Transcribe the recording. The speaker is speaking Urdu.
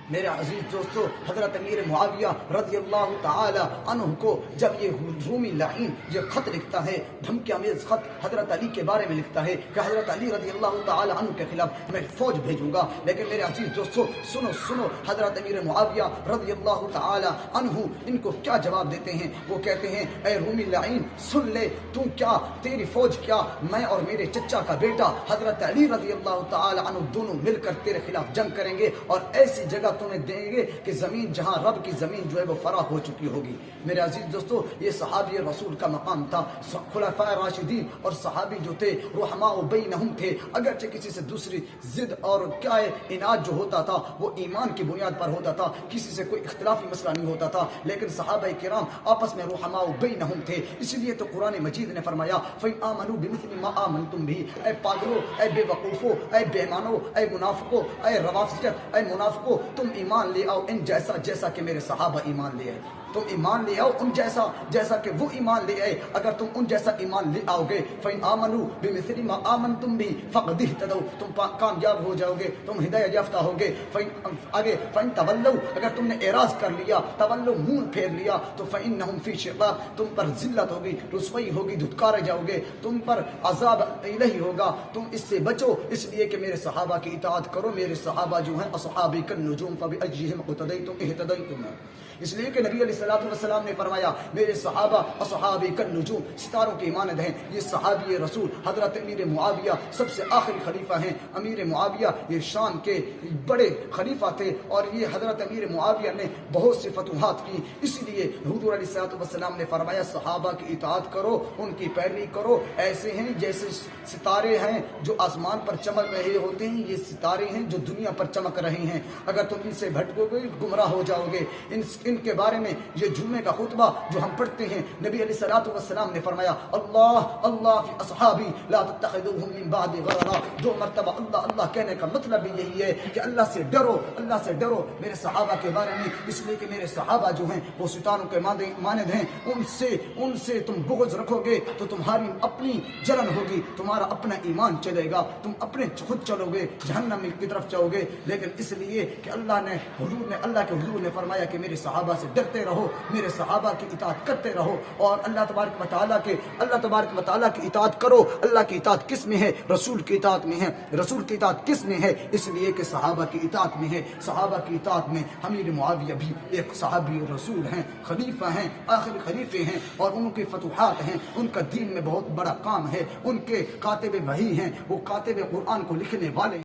میرے عزیز دوستو، حضرت امیر معاویہ رضی اللہ تعالی عنہ کو جب یہ رومی لعین یہ خط لکھتا ہے، دھمکی آمیز خط حضرت علی کے بارے میں لکھتا ہے کہ حضرت علی رضی اللہ تعالی عنہ کے خلاف میں فوج بھیجوں گا، لیکن میرے عزیز دوستو سنو حضرت امیر معاویہ رضی اللہ تعالی عنہ ان کو کیا جواب دیتے ہیں؟ وہ کہتے ہیں اے رومی لعین سن لے، تو کیا تیری فوج کیا میں اور میرے چچا کا بیٹا حضرت علی رضی اللہ تعالی عنہ دونوں مل کر تیرے خلاف جنگ کریں گے اور ایسی جگہ تمہیں دیں گے کہ زمین جہاں رب کی زمین جو ہے وہ فراخ ہو چکی ہوگی۔ میرے عزیز دوستو، یہ صحابی رسول کا مقام تھا۔ خلفائے راشدین اور صحابی جو تھے رحماء بینہم تھے، اگرچہ کسی سے دوسری ضد اور کیا ہے اناد جو ہوتا تھا وہ ایمان کی بنیاد پر ہوتا تھا، کسی سے کوئی اختلافی مسئلہ نہیں ہوتا تھا، لیکن صحابہ کرام آپس میں رحماء بینہم تھے۔ اسی لیے تو قرآن مجید نے فرمایا فَإِنْ آمَنُوا بِمِثْلِ مَا آمَنْتُمْ بِهِ، اے پاگلو، اے بے وقوفو، اے بے ایمانو، اے منافقو، اے روافضیت، اے منافقو، تم ایمان لے آؤ ان جیسا کہ میرے صحابہ ایمان لے آئے۔ تم ایمان لے آؤ ان جیسا کہ وہ ایمان لے آئے۔ اگر تم ان جیسا ایمان لے آؤ گے فَإِنْ آمَنُوا بِمِثْلِ مَا آمَنْتُمْ بِهِ فَقَدِ اهْتَدَوْا، تم کامیاب ہو جاؤ گے، تم ہدایت یافتہ ہوگے۔ آگے فَإِنْ تَوَلَّوْا، اگر تم نے اعراض کر لیا، تولوا منہ پھیر لیا، تو فَإِنَّهُمْ فِي شِقَاقٍ، تم پر ذلت ہوگی، رسوائی ہوگی، دھتکارے جاؤ گے، تم پر عذاب الہی ہوگا، تم اس سے بچو۔ اس لیے کہ میرے صحابہ کی اطاعت کرو، میرے صحابہ جو ہیں اصحابی کالنجوم فبأیہم اقتدیتم اہتدیتم، اس لیے کہ نبی علیہ السلام نے فرمایا میرے صحابہ اصحابی کالنجوم، ستاروں کی مانند ہیں۔ یہ صحابی رسول حضرت امیر معاویہ سب سے آخری خلیفہ ہیں۔ امیر معاویہ یہ شام کے بڑے خلیفہ تھے اور یہ حضرت امیر معاویہ نے بہت سی فتوحات کی، اسی لیے حضور علیہ السلام نے فرمایا صحابہ کی اطاعت کرو، ان کی پیروی کرو، ایسے ہیں جیسے ستارے ہیں جو آسمان پر چمک رہے ہوتے ہیں، یہ ستارے ہیں جو دنیا پر چمک رہے ہیں۔ اگر تم ان سے بھٹکو گے گمراہ ہو جاؤ گے۔ ان کے بارے میں یہ جمعے کا خطبہ جو ہم پڑھتے ہیں، نبی علیہ السلام نے فرمایا اللہ فی اصحابی لا تتخذوهم من بعد غررا، دو مرتبہ اللہ کہنے کا مطلب بھی یہی ہے کہ اللہ سے ڈرو میرے صحابہ کے بارے میں، اس لیے کہ میرے صحابہ جو ہیں وہ ستاروں کے مانند ہیں۔ ان سے تم بغض رکھو گے تو تمہاری اپنی جلن ہوگی، تمہارا اپنا ایمان چلے گا، تم اپنے خود چلو گے، جہنم کی طرف جاؤ گے۔ لیکن اس لیے کہ اللہ کے حضور نے فرمایا کہ میرے صحابہ سے ڈرتے رہو، میرے صحابہ کی اطاعت کرتے رہو، اور اللہ تبارک و تعالیٰ کی اطاعت کرو۔ اللہ کی اطاعت کس میں ہے؟ رسول کی اطاعت میں ہے۔ رسول کی اطاعت کس میں ہے؟ اس لیے کہ صحابہ کی اطاعت میں ہے۔ صحابہ کی اطاعت میں امیر معاویہ بھی ایک صحابی رسول ہیں، خلیفہ ہیں، آخری خلیفے ہیں، اور ان کی فتوحات ہیں، ان کا دین میں بہت بڑا کام ہے، ان کے کاتب وحی ہیں، وہ کاتب قرآن کو لکھنے والے